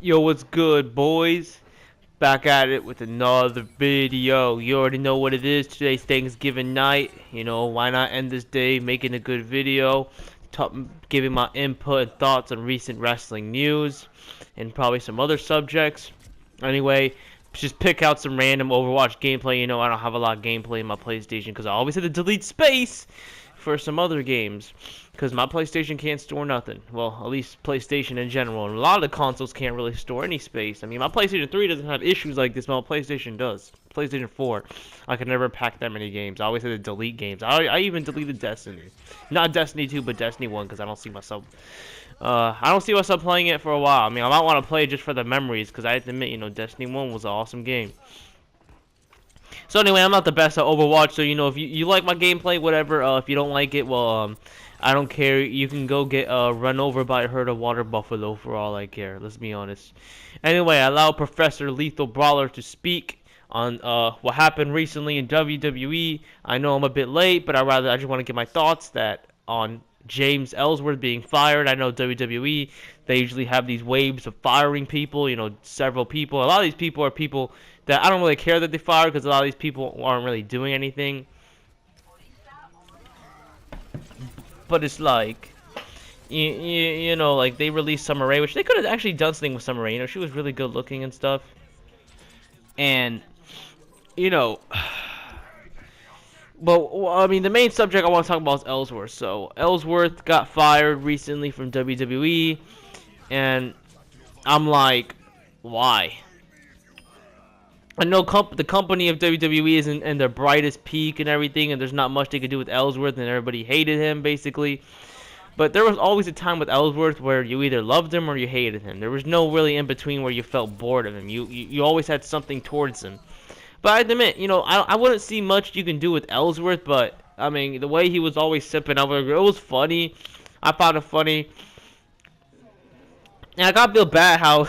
Yo, what's good, boys? Back at it with another video. You already know what it is. Today's Thanksgiving night. You know, why not end this day making a good video, giving my input and thoughts on recent wrestling news, and probably some other subjects. Anyway, just pick out some random Overwatch gameplay. You know, I don't have a lot of gameplay in my PlayStation because I always had to delete space for some other games, because my PlayStation can't store nothing. Well, at least PlayStation in general. And a lot of the consoles can't really store any space. I mean, my PlayStation 3 doesn't have issues like this, but my PlayStation does. PlayStation 4, I could never pack that many games. I always had to delete games. I even deleted Destiny. Not Destiny 2, but Destiny 1, because I don't see myself playing it for a while. I mean, I might want to play it just for the memories, because I have to admit, you know, Destiny 1 was an awesome game. So anyway, I'm not the best at Overwatch, so you know, if you like my gameplay, whatever. If you don't like it, well, I don't care. You can go get run over by a herd of water buffalo for all I care. Let's be honest. Anyway, I allow Professor Lethal Brawler to speak on what happened recently in WWE. I know I'm a bit late, but I just want to get my thoughts on James Ellsworth being fired. I know WWE, they usually have these waves of firing people, you know, several people. A lot of these people are people that I don't really care that they fired, because a lot of these people aren't really doing anything. But it's like, you know, like they released Summer Rae, which they could have actually done something with Summer Rae. You know, she was really good looking and stuff. And, you know, but I mean, the main subject I want to talk about is Ellsworth. So Ellsworth got fired recently from WWE, and I'm like, why? I know the company of WWE isn't in their brightest peak and everything, and there's not much they could do with Ellsworth, and everybody hated him basically. But there was always a time with Ellsworth where you either loved him or you hated him. There was no really in between where you felt bored of him. You always had something towards him. But I admit, you know, I wouldn't see much you can do with Ellsworth, but I mean, the way he was always sipping over, it was funny. I found it funny. And I gotta feel bad how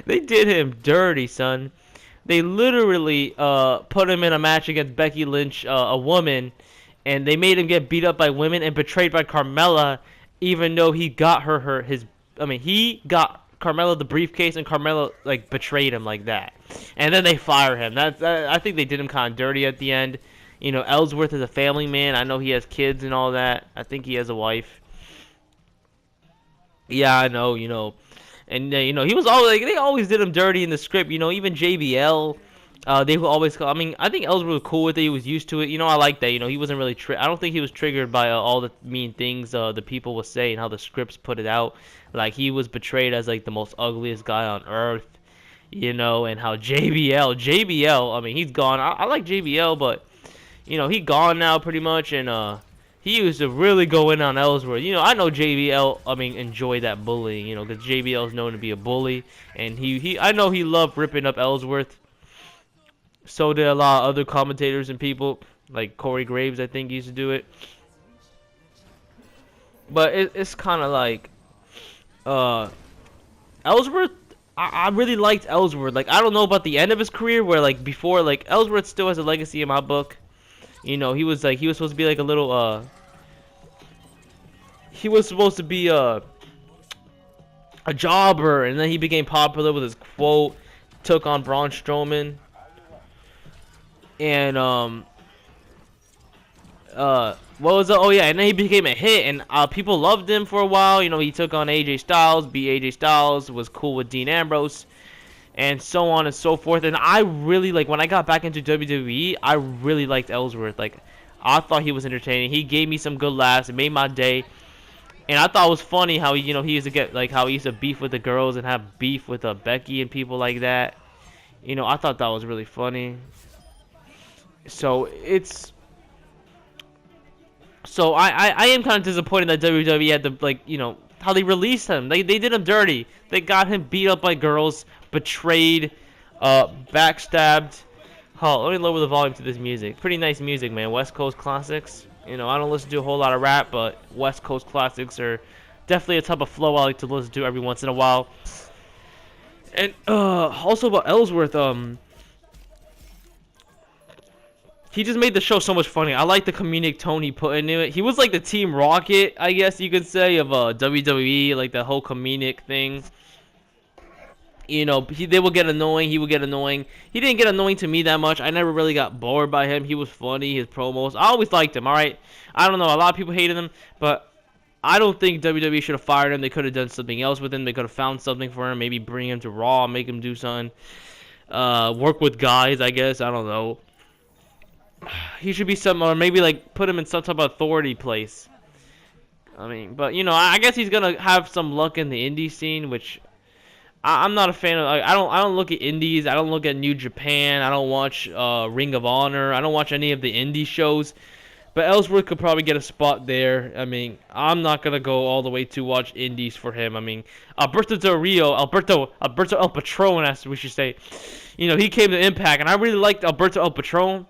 they did him dirty, son. They literally put him in a match against Becky Lynch, a woman, and they made him get beat up by women and betrayed by Carmella, even though he got he got Carmella the briefcase, and Carmella like betrayed him like that. And then they fire him. I think they did him kind of dirty at the end. You know, Ellsworth is a family man. I know he has kids and all that. I think he has a wife. Yeah, I know, you know. And you know, he was always like, they always did him dirty in the script. You know, even JBL, they will always call. I mean, I think Ellsworth was cool with it. He was used to it. You know, I like that. You know, he wasn't really. I don't think he was triggered by all the mean things the people would say and how the scripts put it out. Like, he was portrayed as like the most ugliest guy on earth. You know, and how JBL. I mean, he's gone. I like JBL, but you know, he gone now pretty much, and he used to really go in on Ellsworth. You know, I know JBL, I mean, enjoyed that bullying, you know, because JBL is known to be a bully. And I know he loved ripping up Ellsworth. So did a lot of other commentators and people, like Corey Graves, I think, used to do it. But it's kind of like, Ellsworth, I really liked Ellsworth. Like, I don't know about the end of his career, where, like, before, like, Ellsworth still has a legacy in my book. You know, he was supposed to be like a little, he was supposed to be a jobber, and then he became popular with his quote, took on Braun Strowman, and what was it? Oh yeah, and then he became a hit, and people loved him for a while. You know, he took on AJ Styles, beat AJ Styles, was cool with Dean Ambrose, and so on and so forth. And I really, like, when I got back into WWE, I really liked Ellsworth. Like, I thought he was entertaining. He gave me some good laughs. It made my day. And I thought it was funny how, you know, he used to get, like, how he used to beef with the girls and have beef with Becky and people like that. You know, I thought that was really funny. So I am kind of disappointed that WWE had to, like, you know, how they released him. They did him dirty. They got him beat up by girls, betrayed, backstabbed. Oh, let me lower the volume to this music. Pretty nice music, man. West Coast classics. You know, I don't listen to a whole lot of rap, but West Coast classics are definitely a type of flow I like to listen to every once in a while. And also about Ellsworth, he just made the show so much funny. I like the comedic tone he put into it. He was like the Team Rocket, I guess you could say, of WWE, like the whole comedic thing. You know, they will get annoying. He would get annoying. He didn't get annoying to me that much. I never really got bored by him. He was funny. His promos, I always liked him. All right, I don't know. A lot of people hated him, but I don't think WWE should have fired him. They could have done something else with him. They could have found something for him. Maybe bring him to Raw, make him do something. Work with guys, I guess. I don't know. He should be some, or maybe like put him in some type of authority place. I mean, but you know, I guess he's gonna have some luck in the indie scene, which I'm not a fan of. I don't look at indies. I don't look at New Japan. I don't watch Ring of Honor. I don't watch any of the indie shows. But Ellsworth could probably get a spot there. I mean, I'm not gonna go all the way to watch indies for him. I mean, Alberto El Patron, as we should say. You know, he came to Impact, and I really liked Alberto El Patron.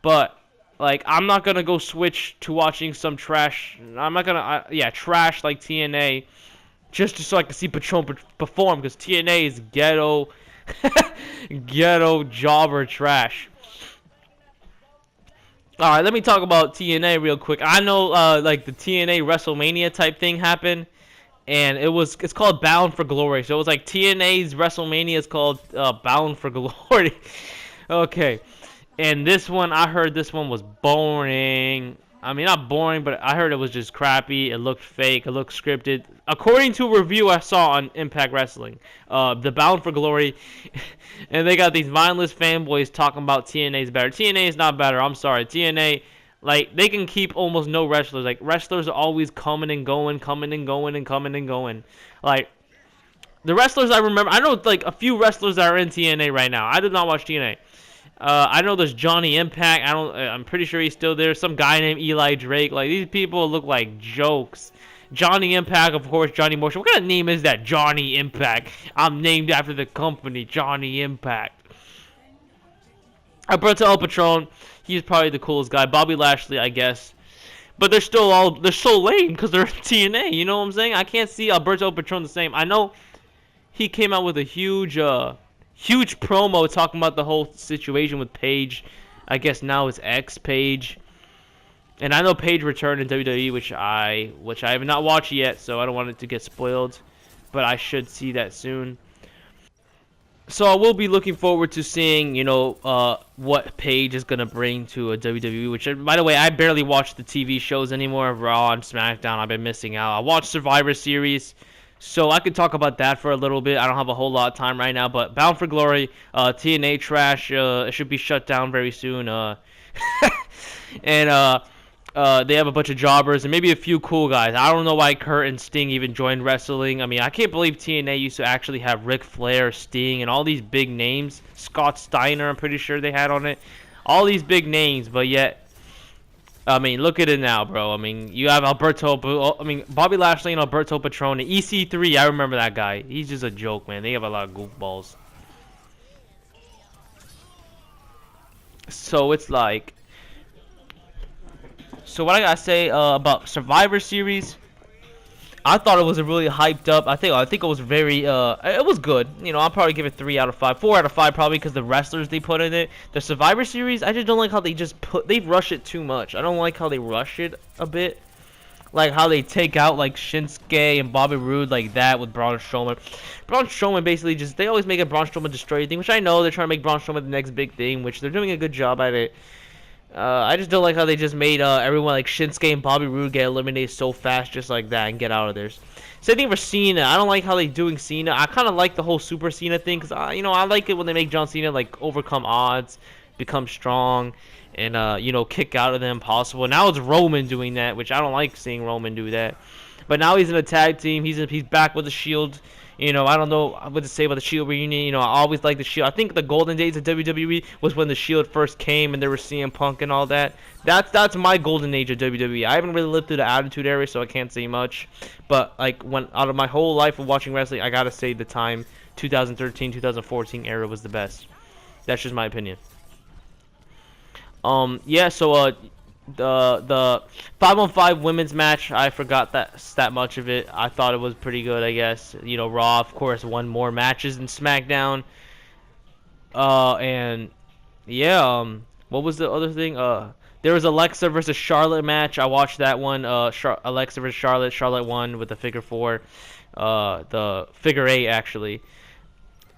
But like, I'm not gonna go switch to watching some trash. I'm not gonna, trash like TNA, just so I can see Patron perform, because TNA is ghetto, ghetto jobber trash. All right, let me talk about TNA real quick. I know, like the TNA WrestleMania type thing happened, and it's called Bound for Glory. So it was like TNA's WrestleMania is called Bound for Glory. Okay. And this one, I heard this one was boring. I mean, not boring, but I heard it was just crappy. It looked fake. It looked scripted. According to a review I saw on Impact Wrestling, the Bound for Glory, and they got these mindless fanboys talking about TNA's better. TNA is not better. I'm sorry. TNA, like, they can keep almost no wrestlers. Like, wrestlers are always coming and going, coming and going, and coming and going. Like, the wrestlers I remember, I know, like, a few wrestlers that are in TNA right now. I did not watch TNA. I know there's Johnny Impact. I'm pretty sure he's still there. Some guy named Eli Drake. Like, these people look like jokes. Johnny Impact, of course, Johnny Motion. What kind of name is that? Johnny Impact. I'm named after the company, Johnny Impact. Alberto El Patron, he's probably the coolest guy. Bobby Lashley, I guess. But they're so lame because they're TNA. You know what I'm saying? I can't see Alberto El Patron the same. I know he came out with a huge promo talking about the whole situation with Paige. I guess now it's Paige. And I know Paige returned in WWE, which I have not watched yet, so I don't want it to get spoiled. But I should see that soon. So I will be looking forward to seeing, you know, what Paige is going to bring to a WWE. Which, by the way, I barely watch the TV shows anymore. Raw and SmackDown, I've been missing out. I watched Survivor Series. So I could talk about that for a little bit. I don't have a whole lot of time right now, but Bound for Glory, TNA trash, it should be shut down very soon. And they have a bunch of jobbers and maybe a few cool guys. I don't know why Kurt and Sting even joined wrestling. I mean, I can't believe TNA used to actually have Ric Flair, Sting, and all these big names. Scott Steiner, I'm pretty sure they had on it. All these big names, but yet, I mean, look at it now, bro. I mean, you have Bobby Lashley and Alberto Patron. EC3, I remember that guy. He's just a joke, man. They have a lot of goofballs. So it's like, so what I gotta say about Survivor Series? I thought it was a really hyped up. I think it was very it was good. You know, I'll probably give it 3 out of 5, 4 out of 5 probably because the wrestlers they put in it. The Survivor Series, I just don't like how they rush it too much. I don't like how they rush it a bit. Like how they take out like Shinsuke and Bobby Roode like that with Braun Strowman. Braun Strowman basically they always make a Braun Strowman destroy thing, which I know they're trying to make Braun Strowman the next big thing, which they're doing a good job at it. I just don't like how they just made everyone like Shinsuke and Bobby Roode get eliminated so fast just like that and get out of there. Same thing for Cena. I don't like how they doing Cena. I kind of like the whole Super Cena thing because you know, I like it when they make John Cena like overcome odds, become strong, and you know, kick out of the impossible. Now it's Roman doing that, which I don't like seeing Roman do that. But now he's in a tag team. He's back with the Shield. You know, I don't know what to say about the Shield reunion. You know, I always liked the Shield. I think the golden days of WWE was when the Shield first came and there was CM Punk and all that. That's my golden age of WWE. I haven't really lived through the Attitude Era, so I can't say much. But like, when out of my whole life of watching wrestling, I gotta say the time 2013, 2014 era was the best. That's just my opinion. Yeah. So the 5-on-5 women's match, I forgot that much of it. I thought it was pretty good, I guess. You know, Raw, of course, won more matches than SmackDown. And yeah, what was the other thing? There was Alexa versus Charlotte match. I watched that one. Alexa versus Charlotte. Charlotte won with the figure 4. The figure 8 actually.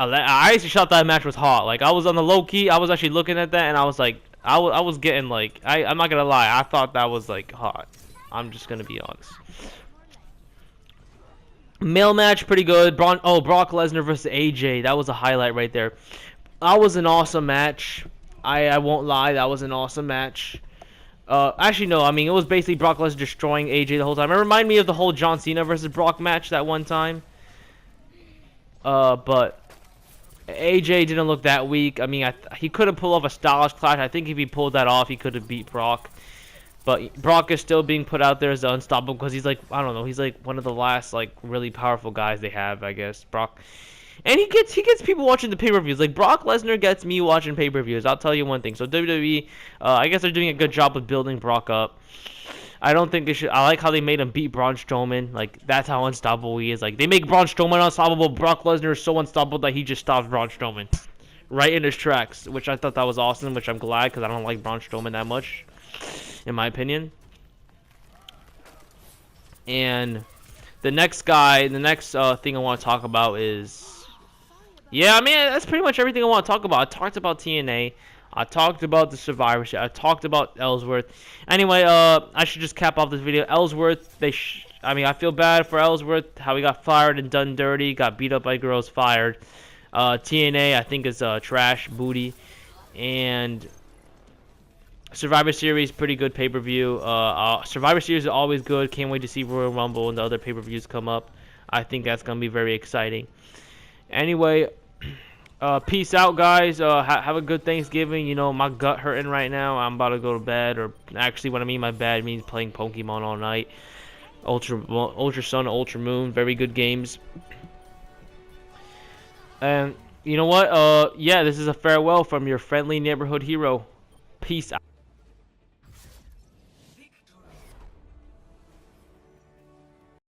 I actually thought that match was hot. Like, I was on the low key. I was actually looking at that, and I was like, I was getting like, I'm not gonna lie. I thought that was like hot. I'm just gonna be honest. Male match, pretty good. Brock Lesnar versus AJ. That was a highlight right there. That was an awesome match. I won't lie. That was an awesome match. Actually, no. I mean, it was basically Brock Lesnar destroying AJ the whole time. It reminded me of the whole John Cena versus Brock match that one time. But AJ didn't look that weak. I mean, he couldn't pull off a stylish clash. I think if he pulled that off, he could have beat Brock. But Brock is still being put out there as the unstoppable because he's like, I don't know, he's like one of the last like really powerful guys they have, I guess. Brock, and he gets people watching the pay-per-views. Like Brock Lesnar gets me watching pay-per-views. I'll tell you one thing. So WWE, I guess they're doing a good job of building Brock up. I don't think they should. I like how they made him beat Braun Strowman. Like that's how unstoppable he is. Like they make Braun Strowman unstoppable. Brock Lesnar is so unstoppable that he just stops Braun Strowman right in his tracks, which I thought that was awesome. Which I'm glad because I don't like Braun Strowman that much, in my opinion. And the next guy, the next thing I want to talk about is, yeah, I mean that's pretty much everything I want to talk about. I talked about TNA. I talked about the Survivor Ship. I talked about Ellsworth. Anyway, I should just cap off this video. Ellsworth, I mean, I feel bad for Ellsworth, how he got fired and done dirty, got beat up by girls, fired. TNA, I think, is trash, booty. And Survivor Series, pretty good pay-per-view. Survivor Series is always good. Can't wait to see Royal Rumble and the other pay-per-views come up. I think that's going to be very exciting. Anyway, peace out, guys. Have a good Thanksgiving. You know, my gut hurting right now. I'm about to go to bed. Or actually, what I mean by bed means playing Pokemon all night. Ultra Sun, Ultra Moon. Very good games. And you know what? Yeah, this is a farewell from your friendly neighborhood hero. Peace out.